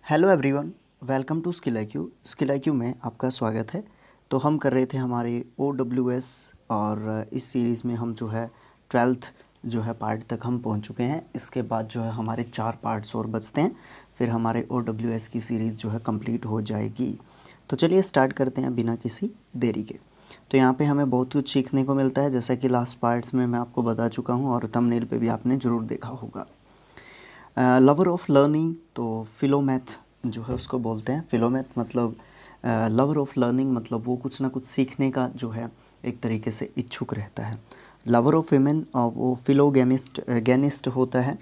Hello everyone, welcome to skill IQ। Skill IQ में आपका स्वागत है। तो हम कर रहे थे हमारे OWS और इस सीरीज़ में हम जो है 12th जो है पार्ट तक हम पहुंच चुके हैं। इसके बाद जो है हमारे 4 पार्ट्स और बचते हैं, फिर हमारे OWS की सीरीज़ जो है कंप्लीट हो जाएगी। तो चलिए स्टार्ट करते हैं बिना किसी देरी के। तो यहाँ पे हमें बहुत कुछ सीखने को मिलता है, जैसा कि लास्ट पार्ट्स में मैं आपको बता चुका हूँ और थंबनेल पे भी आपने ज़रूर देखा होगा। लवर ऑफ लर्निंग, तो फिलोमैथ जो है उसको बोलते हैं। फिलोमैथ मतलब लवर ऑफ लर्निंग, मतलब वो कुछ ना कुछ सीखने का जो है एक तरीके से इच्छुक रहता है। लवर ऑफ विमेन वो फिलोगेमिस्ट गेनिस्ट होता है।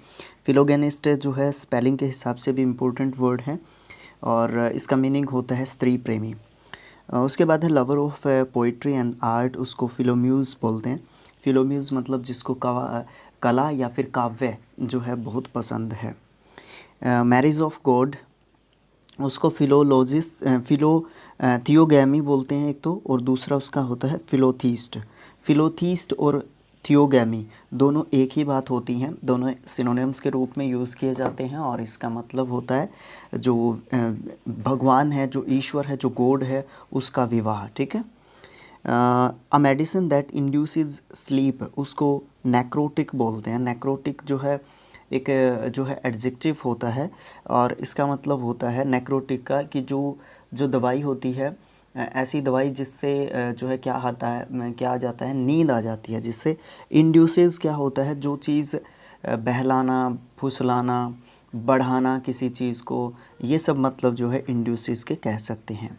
फिलोगेनिस्ट जो है स्पेलिंग के हिसाब से भी इम्पोर्टेंट वर्ड है और इसका मीनिंग होता है स्त्री प्रेमी। उसके बाद है lover of poetry and art, उसको फिलोम्यूज़ बोलते हैं। फिलोम्यूज़ मतलब जिसको कला या फिर काव्य जो है बहुत पसंद है। मैरिज ऑफ गॉड, उसको थियोगैमी बोलते हैं एक तो, और दूसरा उसका होता है फिलोथीस्ट। फिलोथीस्ट और थियोगैमी दोनों एक ही बात होती हैं, दोनों सिनोनिम्स के रूप में यूज़ किए जाते हैं और इसका मतलब होता है जो भगवान है, जो ईश्वर है, जो गॉड है, उसका विवाह। ठीक है। A medicine that induces sleep, उसको नेक्रोटिक बोलते हैं। नेक्रोटिक जो है एक जो है एडजेक्टिव होता है और इसका मतलब होता है नेक्रोटिक का कि जो जो दवाई होती है, ऐसी दवाई जिससे जो है क्या आता है, क्या आ जाता है, नींद आ जाती है। जिससे इंड्यूसेस क्या होता है, जो चीज़ बहलाना, फुसलाना, बढ़ाना किसी चीज़ को, ये सब मतलब जो है इंड्यूसेस के कह सकते हैं।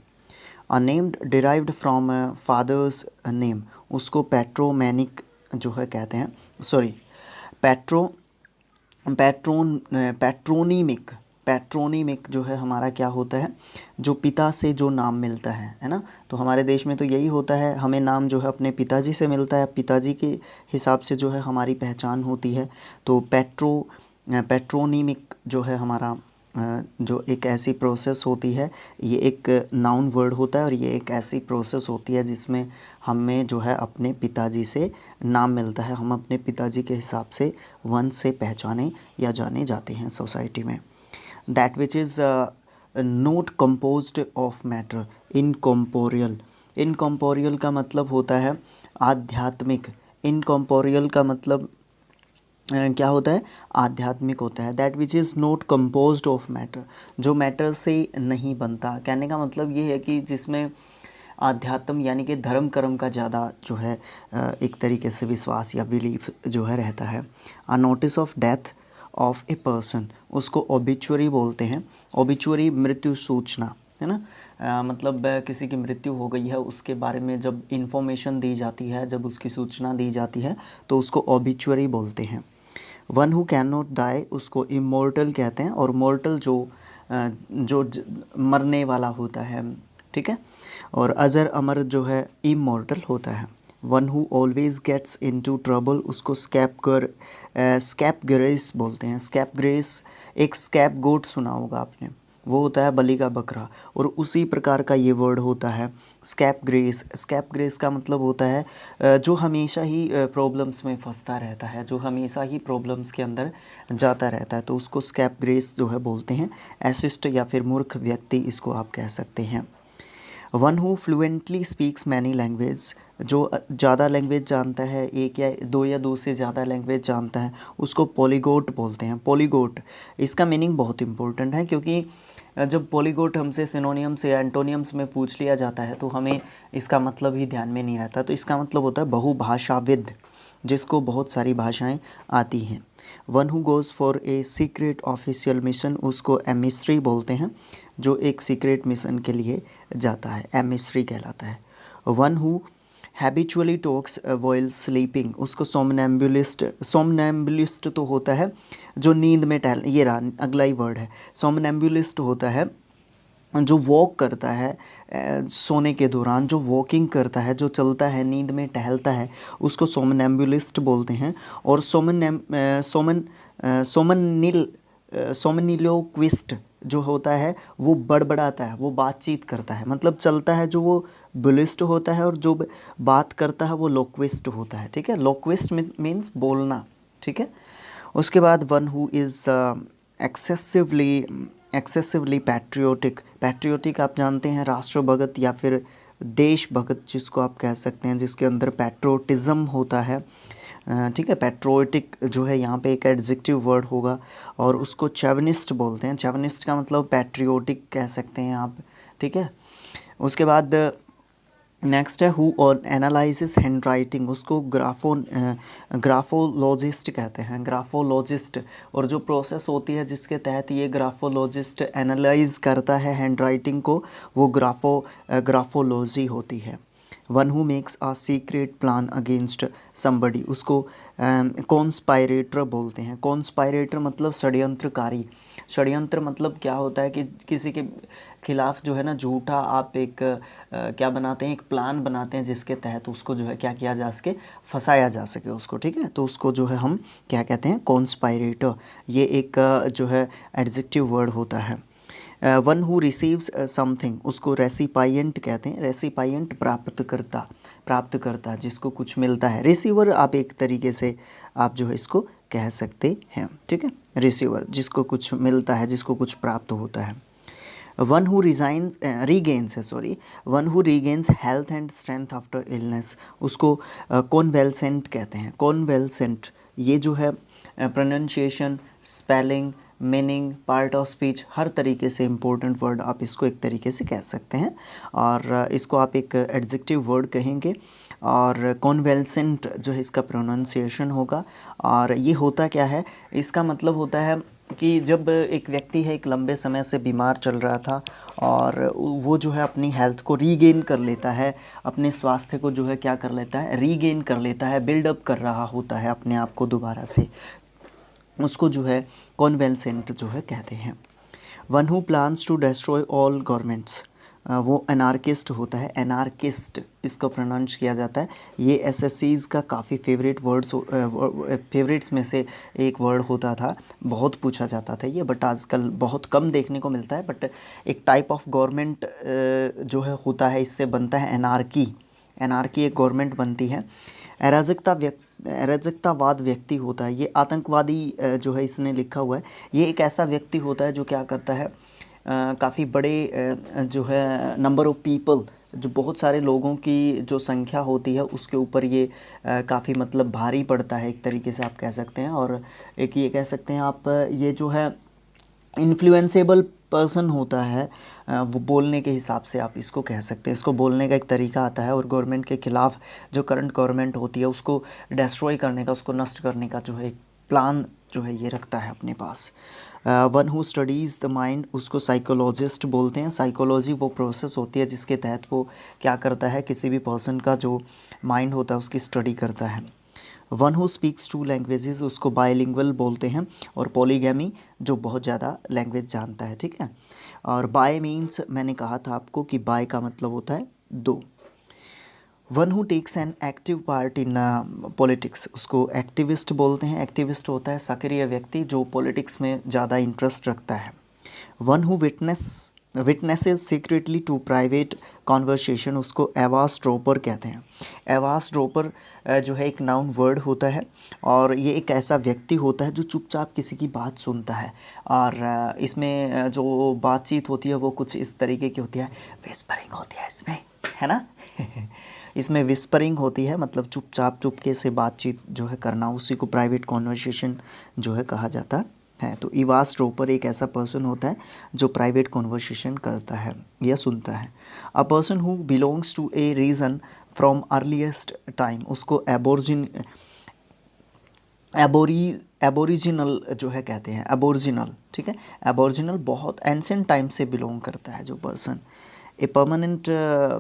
अ named derived from father's name, उसको पैट्रोमैनिक जो है कहते हैं। सॉरी, पैट्रो पैट्रोनीमिक। पैट्रोनीमिक जो है हमारा क्या होता है, जो पिता से जो नाम मिलता है ना। तो हमारे देश में तो यही होता है, हमें नाम जो है अपने पिताजी से मिलता है, पिताजी के हिसाब से जो है हमारी पहचान होती है। तो पैट्रोनीमिक जो है हमारा जो एक ऐसी प्रोसेस होती है, ये एक नाउन वर्ड होता है और ये एक ऐसी प्रोसेस होती है जिसमें हमें जो है अपने पिताजी से नाम मिलता है। हम अपने पिताजी के हिसाब से वंश से पहचाने या जाने जाते हैं सोसाइटी में। That which is not composed of matter, incorporeal. Incorporeal का मतलब होता है आध्यात्मिक। इनकॉम्पोरियल का मतलब क्या होता है, आध्यात्मिक होता है। That which is not composed of matter, जो मैटर से नहीं बनता। कहने का मतलब ये है कि जिसमें आध्यात्म यानी कि धर्म कर्म का ज़्यादा जो है एक तरीके से विश्वास या बिलीफ जो है रहता है। A notice of death of a person, उसको ओबिचुअरी बोलते हैं। ओबिचुअरी मृत्यु सूचना है ना। मतलब किसी की मृत्यु हो गई है, उसके बारे में जब इन्फॉर्मेशन दी जाती है, जब उसकी सूचना दी जाती है, तो उसको ओबिचुअरी बोलते हैं। One who can not die, उसको इमोर्टल कहते हैं। और मोर्टल मरने वाला होता है। ठीक है। और अजर अमर जो है इमोर्टल होता है। One who always gets into trouble, उसको स्कैप ग्रेस बोलते हैं। स्कैप ग्रेस, एक स्कैप गोट सुना होगा आपने, वो होता है बलि का बकरा, और उसी प्रकार का ये वर्ड होता है स्कैप ग्रेस। स्कैप ग्रेस का मतलब होता है जो हमेशा ही प्रॉब्लम्स में फंसता रहता है, जो हमेशा ही प्रॉब्लम्स के अंदर जाता रहता है, तो उसको स्कैप ग्रेस जो है बोलते हैं। एसिस्ट या फिर मूर्ख व्यक्ति इसको आप कह सकते हैं। One who fluently speaks many language, जो ज़्यादा लैंग्वेज जानता है, एक या दो से ज़्यादा लैंग्वेज जानता है, उसको पॉलीगोट बोलते हैं। पॉलीगोट, इसका मीनिंग बहुत इंपॉर्टेंट है, क्योंकि जब पॉलीगोट हमसे सिनोनियम्स या एंटोनियम्स में पूछ लिया जाता है तो हमें इसका मतलब ही ध्यान में नहीं रहता। तो इसका मतलब होता है बहुभाषाविद, जिसको बहुत सारी भाषाएं आती हैं। One who goes for a secret official mission, उसको एमिस्ट्री बोलते हैं, जो एक सीक्रेट मिशन के लिए जाता है, एमिस्ट्री कहलाता है। One who habitually talks while sleeping, उसको सोमनैम्बुलिस्ट। सोमनैम्बुलिस्ट तो होता है जो नींद में टहल, ये रहा अगला ही वर्ड है। सोमनैम्बुलिस्ट होता है जो वॉक करता है सोने के दौरान, जो वॉकिंग करता है, जो चलता है, नींद में टहलता है, उसको सोमनैम्बुलिस्ट बोलते हैं। और सोमनिलोक्विस्ट जो होता है वो बड़बड़ाता है, वो बातचीत करता है, मतलब चलता है जो वो बुलिस्ट होता है, और जो बात करता है वो लोक्विस्ट होता है। ठीक है। लोक्विस्ट मीन्स बोलना। ठीक है। उसके बाद one who is excessively excessively patriotic, patriotic आप जानते हैं राष्ट्रभगत या फिर देश भगत जिसको आप कह सकते हैं, जिसके अंदर पैट्रोटिज्म होता है। ठीक है, पैट्रोटिक जो है यहाँ पे एक एडजेक्टिव वर्ड होगा और उसको चैवनिस्ट बोलते हैं। चैवनिस्ट का मतलब पैट्रियोटिक कह सकते हैं आप। ठीक है, उसके बाद नेक्स्ट है हु और एनालाइसिस हैंड राइटिंग, उसको ग्राफोलॉजिस्ट कहते हैं, ग्राफोलॉजिस्ट। और जो प्रोसेस होती है जिसके तहत ये ग्राफोलॉजिस्ट एनालाइज करता है हैंड राइटिंग को, वो ग्राफोलॉजी होती है। One who makes a secret plan against somebody, उसको कॉन्स्पायरेटर बोलते हैं। कॉन्स्पायरेटर मतलब षड्यंत्रकारी। षड्यंत्र मतलब क्या होता है कि किसी के खिलाफ जो है ना झूठा आप एक क्या बनाते हैं, एक प्लान बनाते हैं जिसके तहत उसको जो है क्या किया जा सके, फंसाया जा सके उसको। ठीक है, तो उसको जो है हम क्या कहते हैं, कॉन्स्पायरेटर। ये एक जो है एडजेक्टिव वर्ड होता है। वन हु रिसीव्स समथिंग, उसको रेसिपाइंट कहते हैं। रेसिपाइंट प्राप्त करता जिसको कुछ मिलता है। रिसीवर आप एक तरीके से आप जो है इसको कह सकते हैं। ठीक है, रिसीवर जिसको कुछ मिलता है, जिसको कुछ प्राप्त होता है। One who one who regains health and strength after illness, उसको कॉन्वेल्सेंट कहते हैं। कॉन्वेल्सेंट ये जो है pronunciation, spelling, meaning, part of speech, हर तरीके से इम्पोर्टेंट वर्ड आप इसको एक तरीके से कह सकते हैं और इसको आप एक एडजेक्टिव वर्ड कहेंगे। और कॉन्वेल्सेंट जो है इसका प्रोनाउंसिएशन होगा। और ये होता क्या है, इसका मतलब होता है कि जब एक व्यक्ति है एक लंबे समय से बीमार चल रहा था और वो जो है अपनी हेल्थ को रीगेन कर लेता है, अपने स्वास्थ्य को जो है क्या कर लेता है, रीगेन कर लेता है, बिल्डअप कर रहा होता है अपने आप को दोबारा से, उसको जो है कॉन्वेल्सेंट जो है कहते हैं। One who plans to destroy all governments, वो एनार्किस्ट होता है। एनार्किस्ट इसको प्रोनाउंस किया जाता है। ये एसएससीज़ का काफ़ी फेवरेट्स में से एक वर्ड होता था, बहुत पूछा जाता था ये, बट आजकल बहुत कम देखने को मिलता है। बट एक टाइप ऑफ गवर्नमेंट जो है होता है, इससे बनता है एनार्की। एनार्की एक गवर्नमेंट बनती है। अराजकतावाद व्यक्ति होता है, ये आतंकवादी जो है इसने लिखा हुआ है। ये एक ऐसा व्यक्ति होता है जो क्या करता है, काफ़ी बड़े जो है नंबर ऑफ़ पीपल, जो बहुत सारे लोगों की जो संख्या होती है उसके ऊपर ये काफ़ी मतलब भारी पड़ता है एक तरीके से आप कह सकते हैं। और एक ये कह सकते हैं आप, ये जो है इन्फ्लुएंसेबल पर्सन होता है, वो बोलने के हिसाब से आप इसको कह सकते हैं। इसको बोलने का एक तरीका आता है और गवर्नमेंट के ख़िलाफ़ जो करंट गवर्नमेंट होती है उसको डिस्ट्रॉय करने का, उसको नष्ट करने का जो है एक प्लान जो है ये रखता है अपने पास। One who studies the mind, उसको साइकोलॉजिस्ट बोलते हैं। साइकोलॉजी वो प्रोसेस होती है जिसके तहत वो क्या करता है, किसी भी पर्सन का जो माइंड होता है उसकी स्टडी करता है। वन हु स्पीक्स 2 लैंग्वेजेस, उसको बायलिंगुअल बोलते हैं। और पॉलीगैमी जो बहुत ज़्यादा लैंग्वेज जानता है। ठीक है, और बाय मीन्स मैंने कहा था आपको कि बाय का मतलब होता है 2। One who takes an active part in politics, उसको एक्टिविस्ट बोलते हैं। एक्टिविस्ट होता है सक्रिय व्यक्ति जो पॉलिटिक्स में ज़्यादा इंटरेस्ट रखता है। One who witnesses secretly to private conversation, उसको एवास ड्रॉपर कहते हैं। एवास ड्रॉपर जो है एक नाउन वर्ड होता है और ये एक ऐसा व्यक्ति होता है जो चुपचाप किसी की बात सुनता है। और इसमें जो बातचीत होती है वो कुछ इस तरीके की होती है, विस्परिंग होती है इसमें, है ना इसमें विस्परिंग होती है, मतलब चुपचाप चुपके से बातचीत जो है करना, उसी को प्राइवेट कॉन्वर्सेशन जो है कहा जाता है। तो इवास ड्रॉपर एक ऐसा पर्सन होता है जो प्राइवेट कॉन्वर्सेशन करता है या सुनता है। A person who belongs to a region from earliest time, उसको एबोरिजिनल जो है कहते हैं, एबोरिजिनल। ठीक है, एबोरिजिनल बहुत एंशिएंट टाइम से बिलोंग करता है जो person. A permanent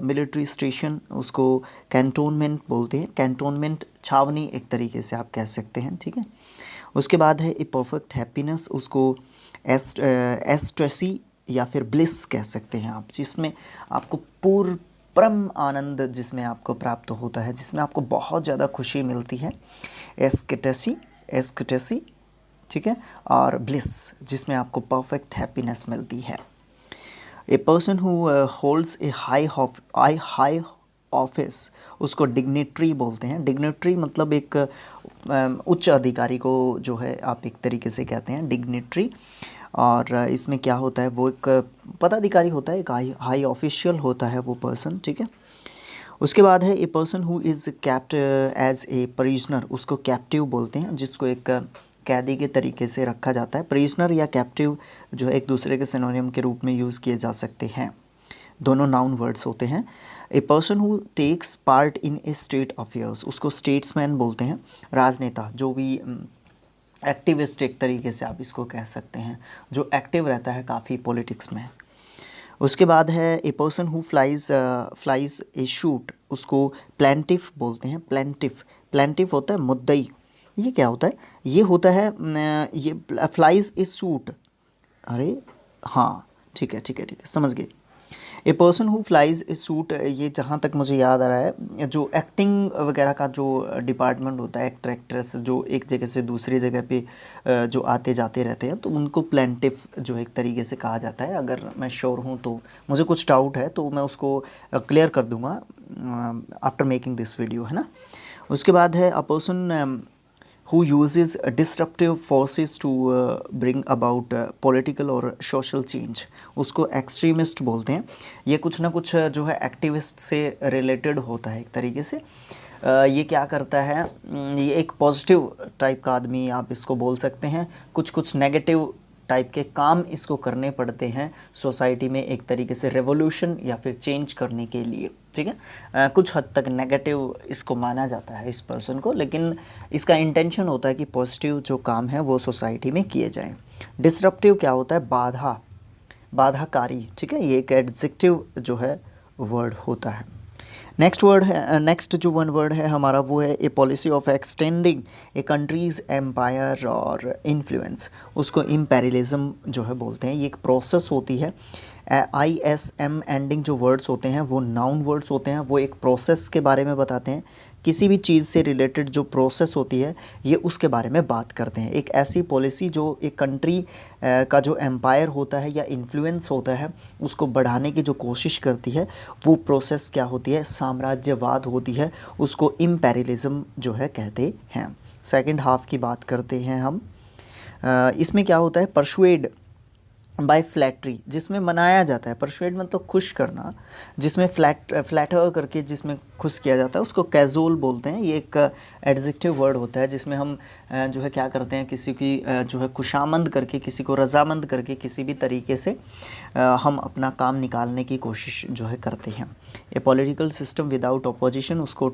military station, उसको कैंटोनमेंट बोलते हैं। कैंटोनमेंट छावनी एक तरीके से आप कह सकते हैं। ठीक है, उसके बाद है ए परफेक्ट हैप्पीनेस, उसको एस्ट्रेसी या फिर ब्लिस कह सकते हैं आप, जिसमें आपको परम आनंद जिसमें आपको प्राप्त होता है, जिसमें आपको बहुत ज़्यादा खुशी मिलती है, एस्कटेसी। ठीक है, और ब्लिस जिसमें आपको परफेक्ट हैप्पीनेस मिलती है। A person who holds A high office, उसको डिग्नेटरी बोलते हैं। डिग्नेटरी मतलब एक उच्च अधिकारी को जो है आप एक तरीके से कहते हैं डिग्नेटरी। और इसमें क्या होता है, वो एक पदाधिकारी होता है, एक हाई ऑफिशियल होता है वो पर्सन, ठीक है। उसके बाद है a person who is kept as a prisoner, उसको कैप्टिव बोलते हैं, जिसको एक कैदी के तरीके से रखा जाता है। प्रिजनर या कैप्टिव जो है एक दूसरे के सिनोनिम के रूप में यूज़ किए जा सकते हैं, दोनों नाउन वर्ड्स होते हैं। A person who takes part in a state affairs, उसको स्टेट्समैन बोलते हैं, राजनेता, जो भी एक्टिविस्ट एक तरीके से आप इसको कह सकते हैं, जो एक्टिव रहता है काफ़ी पॉलिटिक्स में। उसके बाद है a person who flies A shoot, उसको प्लेंटिफ बोलते हैं। प्लेंटिफ होता है मुद्दई। ये क्या होता है, ये होता है ये फ्लाइज ए शूट, अरे हाँ ठीक है ठीक है ठीक है, समझ गए। ए person who flies A suit, ये जहाँ तक मुझे याद आ रहा है, जो एक्टिंग वगैरह का जो डिपार्टमेंट होता है, एक्टर एक्ट्रेस जो एक जगह से दूसरी जगह पे जो आते जाते रहते हैं, तो उनको प्लेंटिफ जो एक तरीके से कहा जाता है। अगर मैं श्योर हूँ तो, मुझे कुछ डाउट है तो मैं उसको क्लियर कर दूँगा आफ्टर मेकिंग दिस वीडियो, है ना। उसके बाद है a person who uses disruptive forces to bring about political और social change, उसको एक्सट्रीमिस्ट बोलते हैं। ये कुछ ना कुछ जो है एक्टिविस्ट से रिलेटेड होता है एक तरीके से। ये क्या करता है, ये एक पॉजिटिव टाइप का आदमी आप इसको बोल सकते हैं। कुछ कुछ नेगेटिव टाइप के काम इसको करने पड़ते हैं सोसाइटी में, एक तरीके से रेवोल्यूशन या फिर चेंज करने के लिए, ठीक है। कुछ हद तक नेगेटिव इसको माना जाता है इस पर्सन को, लेकिन इसका इंटेंशन होता है कि पॉजिटिव जो काम है वो सोसाइटी में किए जाएं। डिसरप्टिव क्या होता है, बाधाकारी, ठीक है, ये एक एडजेक्टिव जो है वर्ड होता है। नेक्स्ट वर्ड है, नेक्स्ट जो वन वर्ड है हमारा वो है a policy of extending a country's empire और इन्फ्लुएंस, उसको इम्पेरियलिज्म जो है बोलते हैं। ये एक प्रोसेस होती है। ISM एंडिंग जो वर्ड्स होते हैं वो नाउन वर्ड्स होते हैं, वो एक प्रोसेस के बारे में बताते हैं। किसी भी चीज़ से रिलेटेड जो प्रोसेस होती है ये उसके बारे में बात करते हैं। एक ऐसी पॉलिसी जो एक कंट्री का जो एम्पायर होता है या इन्फ्लुएंस होता है उसको बढ़ाने की जो कोशिश करती है, वो प्रोसेस क्या होती है, साम्राज्यवाद होती है, उसको इम्पेरियलिज्म जो है कहते हैं। सेकंड हाफ की बात करते हैं हम। इसमें क्या होता है, परसुएड बाय फ्लैटरी, जिसमें मनाया जाता है। परसुएड मतलब खुश करना, जिसमें फ्लैटर करके जिसमें खुश किया जाता है उसको कैजुअल बोलते हैं। ये एक एडजेक्टिव वर्ड होता है जिसमें हम जो है क्या करते हैं, किसी की जो है खुशामंद करके, किसी को रजामंद करके किसी भी तरीके से हम अपना काम निकालने की कोशिश जो है करते हैं। ए पॉलिटिकल सिस्टम विदाउट अपोजिशन, उसको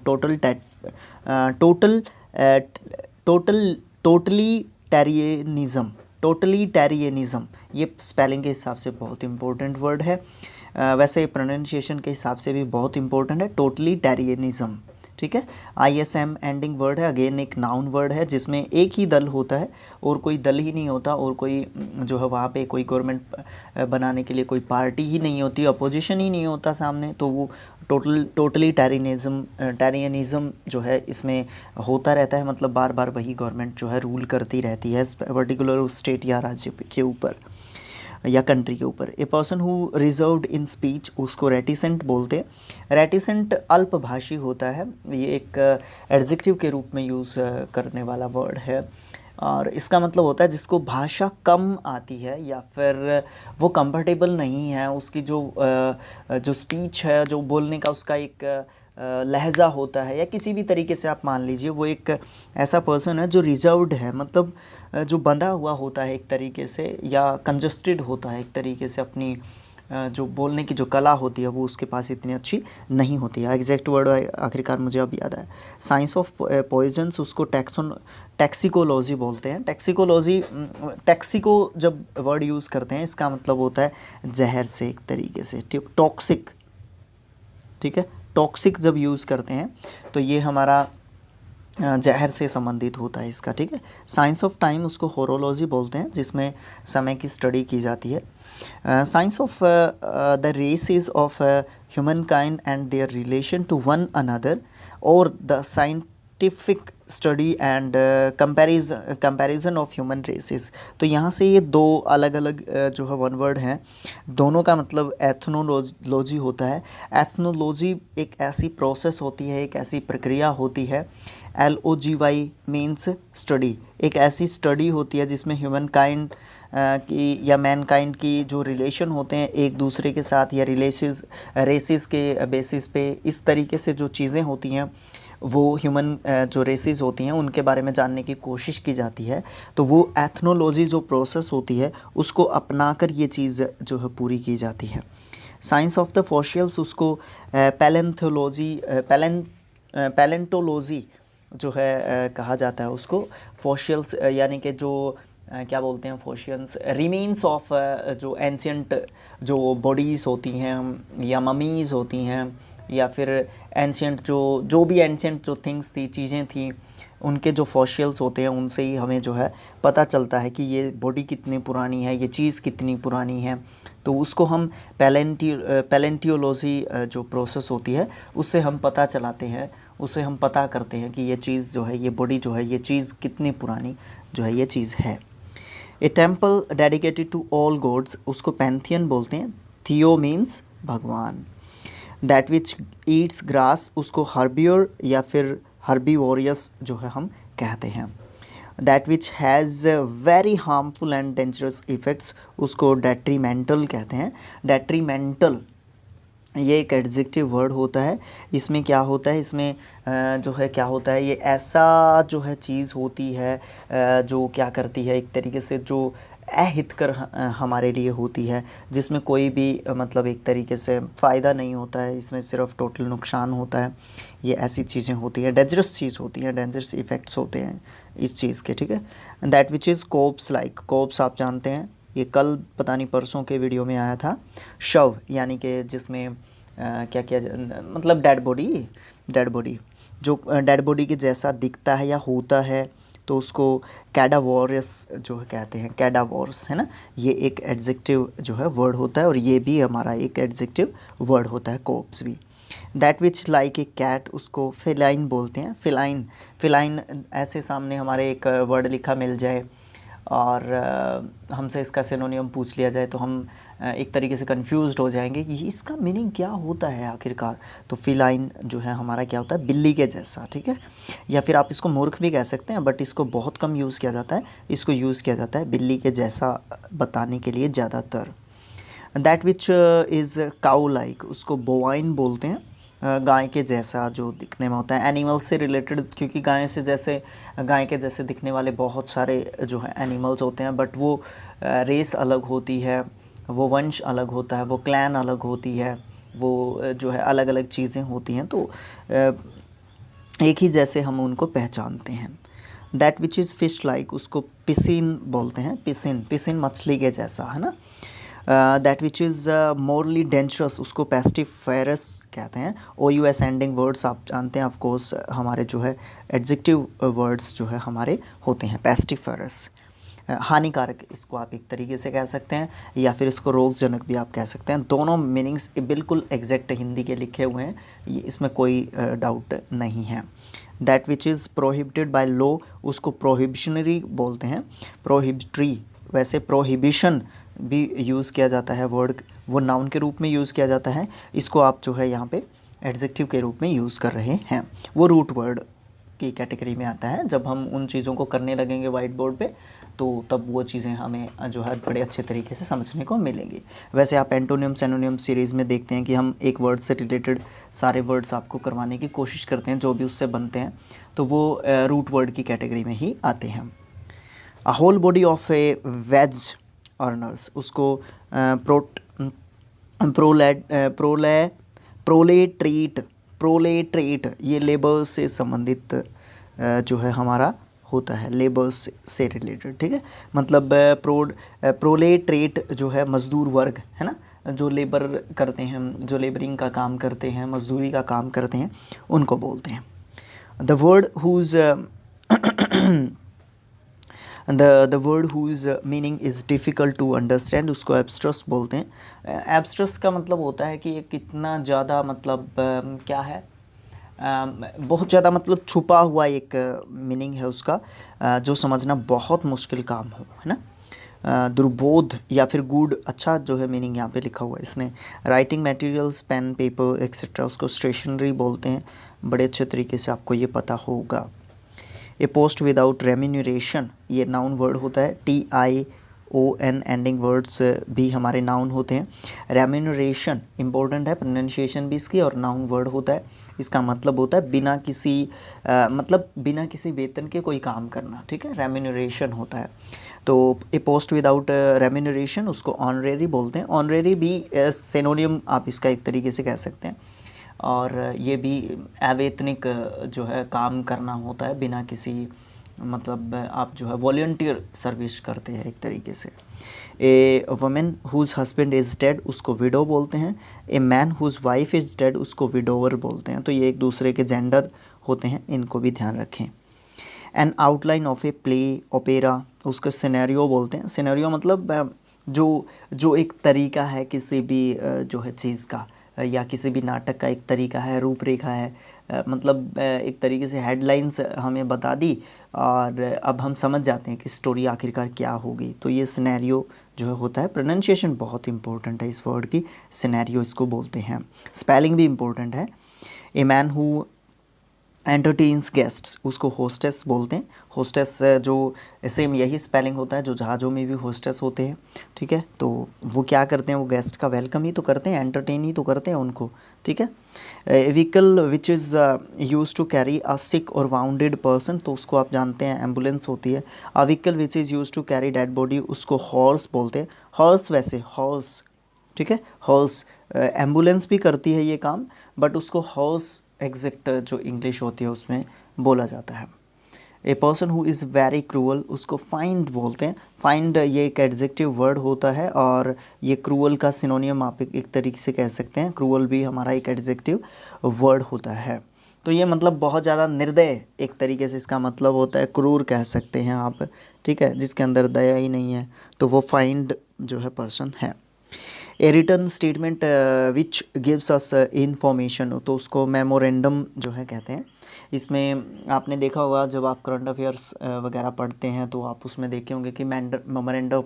टोटलिटेरियनिज्म, ये स्पेलिंग के हिसाब से बहुत इंपॉर्टेंट वर्ड है, वैसे प्रोनाउंसिएशन के हिसाब से भी बहुत इंपॉर्टेंट है, टोटलिटेरियनिज्म, ठीक है। ISM एंडिंग वर्ड है, अगेन एक नाउन वर्ड है जिसमें एक ही दल होता है और कोई दल ही नहीं होता, और कोई जो है वहाँ पे कोई गवर्नमेंट बनाने के लिए कोई पार्टी ही नहीं होती, अपोजिशन ही नहीं होता सामने, तो वो टोटलिटेरियनिज्म जो है इसमें होता रहता है। मतलब बार बार वही गवर्नमेंट जो है रूल करती रहती है पर्टिकुलर स्टेट या राज्य के ऊपर या कंट्री के ऊपर। ए person who reserved in speech, उसको रेटिसेंट बोलते हैं। रेटिसेंट अल्पभाषी होता है, ये एक एडजेक्टिव के रूप में यूज़ करने वाला वर्ड है, और इसका मतलब होता है जिसको भाषा कम आती है या फिर वो कंफर्टेबल नहीं है, उसकी जो स्पीच है, जो बोलने का उसका एक लहजा होता है, या किसी भी तरीके से आप मान लीजिए वो एक ऐसा पर्सन है जो रिजर्व्ड है, मतलब जो बंधा हुआ होता है एक तरीके से, या कंजस्टेड होता है एक तरीके से, अपनी जो बोलने की जो कला होती है वो उसके पास इतनी अच्छी नहीं होती है। एग्जैक्ट वर्ड आखिरकार मुझे अब याद आया, साइंस ऑफ पॉइजन्स, उसको टैक्सिकोलॉजी बोलते हैं। टैक्सिको जब वर्ड यूज़ करते हैं इसका मतलब होता है जहर से एक तरीके से, टॉक्सिक, ठीक है। टॉक्सिक जब यूज़ करते हैं तो ये हमारा जहर से संबंधित होता है इसका, ठीक है। साइंस ऑफ टाइम, उसको होरोलॉजी बोलते हैं, जिसमें समय की स्टडी की जाती है। Science of the races of human kind and their relation to one another, और the scientific study and comparison of human races. तो यहाँ से ये दो अलग अलग जो है वन वर्ड हैं, दोनों का मतलब एथनोलॉजी होता है। एथनोलॉजी एक ऐसी प्रोसेस होती है, एक ऐसी प्रक्रिया होती है, LOGY मीन्स स्टडी, एक ऐसी स्टडी होती है जिसमें ह्यूमन काइंड कि या मैनकाइंड की जो रिलेशन होते हैं एक दूसरे के साथ, या रेसिस के बेसिस पे, इस तरीके से जो चीज़ें होती हैं वो ह्यूमन जो रेसिस होती हैं उनके बारे में जानने की कोशिश की जाती है। तो वो एथनोलॉजी जो प्रोसेस होती है उसको अपना कर ये चीज़ जो है पूरी की जाती है। साइंस ऑफ द फॉसिल्स उसको पैलेंटोलॉजी जो है कहा जाता है उसको। फॉसिल्स यानी कि जो क्या बोलते हैं, फॉसिल्स रिमेन्स ऑफ जो एंशियंट जो बॉडीज़ होती हैं या ममीज़ होती हैं, या फिर एंशियंट जो भी एंशियंट जो थिंग्स थी, चीज़ें थी, उनके जो फॉसिल्स होते हैं उनसे ही हमें जो है पता चलता है कि ये बॉडी कितनी पुरानी है, ये चीज़ कितनी पुरानी है। तो उसको हम पैलेंटियोलॉजी जो प्रोसेस होती है उससे हम पता चलाते हैं, उससे हम पता करते हैं कि ये चीज़ जो है, ये बॉडी जो है, ये चीज़ कितनी पुरानी जो है ये चीज़ है। A temple dedicated to all gods उसको पैंथियन बोलते हैं। थियो मीन्स भगवान। दैट विच ईट्स ग्रास उसको हर्बियोर या फिर हर्बीवोरियस जो है हम कहते हैं। That which has very harmful and dangerous effects उसको डेट्रीमेंटल कहते हैं। डेट्रीमेंटल ये एक एडजेक्टिव वर्ड होता है। इसमें क्या होता है, इसमें जो है क्या होता है, ये ऐसा जो है चीज़ होती है जो क्या करती है, एक तरीके से जो अहितकर हमारे लिए होती है, जिसमें कोई भी मतलब एक तरीके से फ़ायदा नहीं होता है, इसमें सिर्फ टोटल नुकसान होता है। ये ऐसी चीज़ें होती हैं, डेंजरस चीज़ होती हैं, डेंजरस इफ़ेक्ट्स होते हैं इस चीज़ के, ठीक है। That which is cops like, cops आप जानते हैं, ये कल पता नहीं परसों के वीडियो में आया था। शव यानी कि जिसमें क्या किया मतलब डेड बॉडी जो डेड बॉडी के जैसा दिखता है या होता है, तो उसको कैडावोरस जो है कहते हैं, कैडावोरस है ना। ये एक एडजेक्टिव जो है वर्ड होता है, और ये भी हमारा एक एडजेक्टिव वर्ड होता है, कोप्स भी। That which like a cat उसको फेलाइन बोलते हैं। फिलाइन ऐसे सामने हमारे एक वर्ड लिखा मिल जाए और हमसे इसका सिनोनियम पूछ लिया जाए तो हम एक तरीके से कंफ्यूज्ड हो जाएंगे कि इसका मीनिंग क्या होता है आखिरकार। तो फिलाइन जो है हमारा क्या होता है, बिल्ली के जैसा, ठीक है। या फिर आप इसको मूर्ख भी कह सकते हैं, बट इसको बहुत कम यूज़ किया जाता है, इसको यूज़ किया जाता है बिल्ली के जैसा बताने के लिए ज़्यादातर। That which is cow like उसको बोवाइन बोलते हैं। गाय के जैसा जो दिखने में होता है, एनिमल से रिलेटेड, क्योंकि गाय के जैसे दिखने वाले बहुत सारे जो है एनिमल्स होते हैं, बट वो रेस अलग होती है, वो वंश अलग होता है, वो क्लैन अलग होती है, वो जो है अलग अलग चीज़ें होती हैं, तो एक ही जैसे हम उनको पहचानते हैं। That which is fish like उसको पिसिन बोलते हैं। पिसिन मछली के जैसा, है ना। That which is morally dangerous उसको पेस्टिफेरस कहते हैं। OUS एंडिंग वर्ड्स आप जानते हैं, ऑफ कोर्स हमारे जो है एडजेक्टिव वर्ड्स जो है हमारे होते हैं पेस्टिफेरस। हानिकारक इसको आप एक तरीके से कह सकते हैं, या फिर इसको रोगजनक भी आप कह सकते हैं। दोनों मीनिंग्स बिल्कुल एग्जैक्ट हिंदी के लिखे हुए हैं, ये इसमें कोई डाउट नहीं है। That which is prohibited by law उसको प्रोहिबिशनरी बोलते हैं। प्रोहिबिटरी, वैसे प्रोहिबिशन भी यूज़ किया जाता है वर्ड, वो नाउन के रूप में यूज़ किया जाता है, इसको आप जो है यहाँ पे एडजेक्टिव के रूप में यूज़ कर रहे हैं। वो रूट वर्ड की कैटेगरी में आता है। जब हम उन चीज़ों को करने लगेंगे वाइट बोर्ड पे, तो तब वो चीज़ें हमें जो है बड़े अच्छे तरीके से समझने को मिलेंगी। वैसे आप एंटोनियम सिनोनियम सीरीज़ में देखते हैं कि हम एक वर्ड से रिलेटेड सारे वर्ड्स आपको करवाने की कोशिश करते हैं, जो भी उससे बनते हैं, तो वो रूट वर्ड की कैटेगरी में ही आते हैं। A whole body of a wage earners उसको प्रोलेट्रेट ये लेबर से संबंधित जो है हमारा होता है, लेबर से रिलेटेड, ठीक है। मतलब प्रोलेट्रेट जो है मज़दूर वर्ग, है ना, जो लेबर करते हैं, जो लेबरिंग का काम करते हैं, मजदूरी का काम करते हैं, उनको बोलते हैं। The word whose the word whose meaning is difficult to understand उसको एब्स्ट्रस बोलते हैं। एब्स्ट्रस का मतलब होता है कि ये कितना ज़्यादा मतलब क्या है, बहुत ज़्यादा मतलब छुपा हुआ एक मीनिंग है उसका, जो समझना बहुत मुश्किल काम हो, है ना। दुर्बोध या फिर गुड, अच्छा जो है मीनिंग यहाँ पे लिखा हुआ है इसने। Writing materials pen paper etcetera उसको स्टेशनरी बोलते हैं, बड़े अच्छे तरीके से आपको ये पता होगा। ए पोस्ट विदाउट रेम्यूनरेशन ये नाउन वर्ड होता है। ON एंडिंग वर्ड्स भी हमारे नाउन होते हैं। रेम्यूनरेशन इंपॉर्टेंट है, प्रोनाउंसिएशन भी इसकी, और नाउन वर्ड होता है। इसका मतलब होता है बिना किसी मतलब बिना किसी वेतन के कोई काम करना, ठीक है, रेम्यूनरेशन होता है। तो ए पोस्ट विदाउट रेम्यूनरेशन उसको ऑनरेरी बोलते हैं। ऑनरेरी भी सिनोनियम आप इसका एक तरीके से कह सकते हैं, और ये भी अवैतनिक जो है काम करना होता है बिना किसी, मतलब आप जो है वॉलंटियर सर्विस करते हैं एक तरीके से। A women whose husband is dead उसको विडो बोलते हैं। A man whose wife is dead उसको विडोवर बोलते हैं। तो ये एक दूसरे के जेंडर होते हैं, इनको भी ध्यान रखें। N outline of a play opera उसको सिनेरियो बोलते हैं। सिनेरियो मतलब जो जो एक तरीका है किसी भी जो है चीज़ का, या किसी भी नाटक का एक तरीका है, रूपरेखा है, मतलब एक तरीके से हेडलाइंस हमें बता दी और अब हम समझ जाते हैं कि स्टोरी आखिरकार क्या होगी। तो ये सिनेरियो जो है होता है। प्रोनाउंसिएशन बहुत इंपॉर्टेंट है इस वर्ड की, सिनेरियो इसको बोलते हैं। स्पेलिंग भी इम्पोर्टेंट है। A man who entertains guest उसको होस्टेस बोलते हैं। होस्टेस जो सेम यही स्पेलिंग होता है जो जहाज़ों में भी होस्टेस होते हैं, ठीक है। तो वो क्या करते हैं, वो गेस्ट का वेलकम ही तो करते हैं, एंटरटेन ही तो करते हैं उनको, ठीक है। Vehicle which is use to carry a sick और वाउंडेड पर्सन, तो उसको आप जानते हैं एम्बुलेंस होती है। A vehicle which is use to carry dead body उसको हॉर्स बोलते हैं। हॉर्स वैसे हॉर्स, ठीक है, हॉर्स एम्बुलेंस भी करती है ये काम, बट उसको हॉर्स एग्जैक्ट जो इंग्लिश होती है उसमें बोला जाता है। A person who is very cruel उसको फाइंड बोलते हैं। फाइंड ये एक एडजेक्टिव वर्ड होता है, और ये क्रूअल का सिनोनियम आप एक तरीके से कह सकते हैं। क्रूअल भी हमारा एक एडजेक्टिव वर्ड होता है। तो ये मतलब बहुत ज़्यादा निर्दय एक तरीके से इसका मतलब होता है, क्रूर कह सकते हैं आप, ठीक है, जिसके अंदर दया ही नहीं है, तो वो फाइंड जो है पर्सन है। A return statement which gives us information, तो उसको मेमोरेंडम जो है कहते हैं। इसमें आपने देखा होगा जब आप करंट अफेयर्स वगैरह पढ़ते हैं तो आप उसमें देखे होंगे कि मेमोरेंडम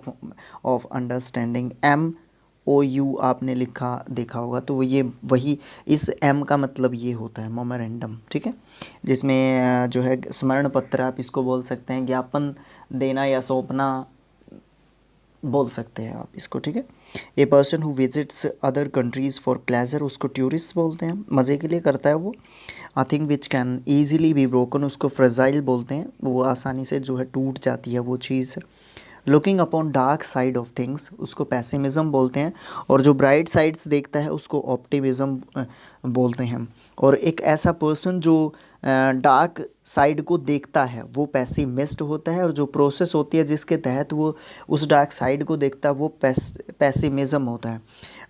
ऑफ अंडरस्टैंडिंग, MOU आपने लिखा देखा होगा। तो ये वही, इस M का मतलब ये होता है मेमोरेंडम, ठीक है, जिसमें जो है स्मरण पत्र आप इसको बोल सकते हैं, ज्ञापन देना या सौंपना बोल सकते हैं आप इसको, ठीक है। A person who visits other countries for pleasure उसको टूरिस्ट बोलते हैं, मज़े के लिए करता है वो। I think which can easily be broken उसको फ्रेजाइल बोलते हैं, वो आसानी से जो है टूट जाती है वो चीज़। Looking upon dark side of things उसको पैसिमिज़म बोलते हैं, और जो ब्राइट साइड्स देखता है उसको ऑप्टिमिज़म बोलते हैं। और एक ऐसा पर्सन जो डार्क साइड को देखता है वो पैसिमिस्ट होता है, और जो प्रोसेस होती है जिसके तहत वो उस डार्क साइड को देखता है वो पैसिमिज़म होता है।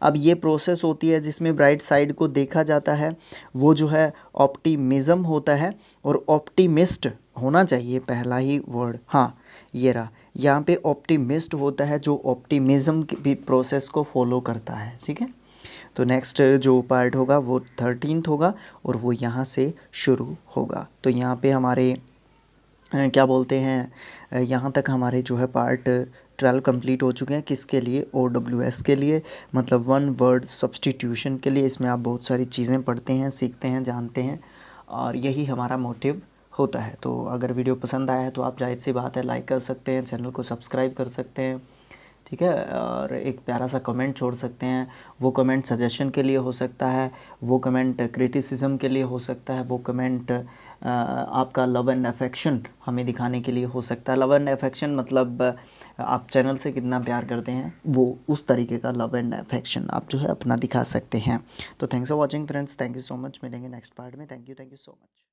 अब ये प्रोसेस होती है जिसमें ब्राइट साइड को देखा जाता है, वो जो है ऑप्टिमिज़म होता है। और ऑप्टिमिस्ट होना चाहिए पहला ही वर्ड, हाँ ये रहा, यहाँ पे ऑप्टिमिस्ट होता है जो ऑप्टिमिज़म की भी प्रोसेस को फॉलो करता है, ठीक है। तो नेक्स्ट जो पार्ट होगा वो 13th होगा, और वो यहाँ से शुरू होगा। तो यहाँ पे हमारे क्या बोलते हैं, यहाँ तक हमारे जो है पार्ट 12 कंप्लीट हो चुके हैं। किसके लिए, OWS के लिए, मतलब वन वर्ड सब्सटीट्यूशन के लिए। इसमें आप बहुत सारी चीज़ें पढ़ते हैं, सीखते हैं, जानते हैं, और यही हमारा मोटिव होता है। तो अगर वीडियो पसंद आया है तो आप जाहिर सी बात है लाइक कर सकते हैं, चैनल को सब्सक्राइब कर सकते हैं, ठीक है, और एक प्यारा सा कमेंट छोड़ सकते हैं। वो कमेंट सजेशन के लिए हो सकता है, वो कमेंट क्रिटिसिज्म के लिए हो सकता है, वो कमेंट आपका लव एंड अफेक्शन हमें दिखाने के लिए हो सकता है। लव एंड अफेक्शन मतलब आप चैनल से कितना प्यार करते हैं, वो उस तरीके का लव एंड अफेक्शन आप जो है अपना दिखा सकते हैं। तो thanks for watching friends, thank you so much, मिलेंगे नेक्स्ट पार्ट में। Thank you so much.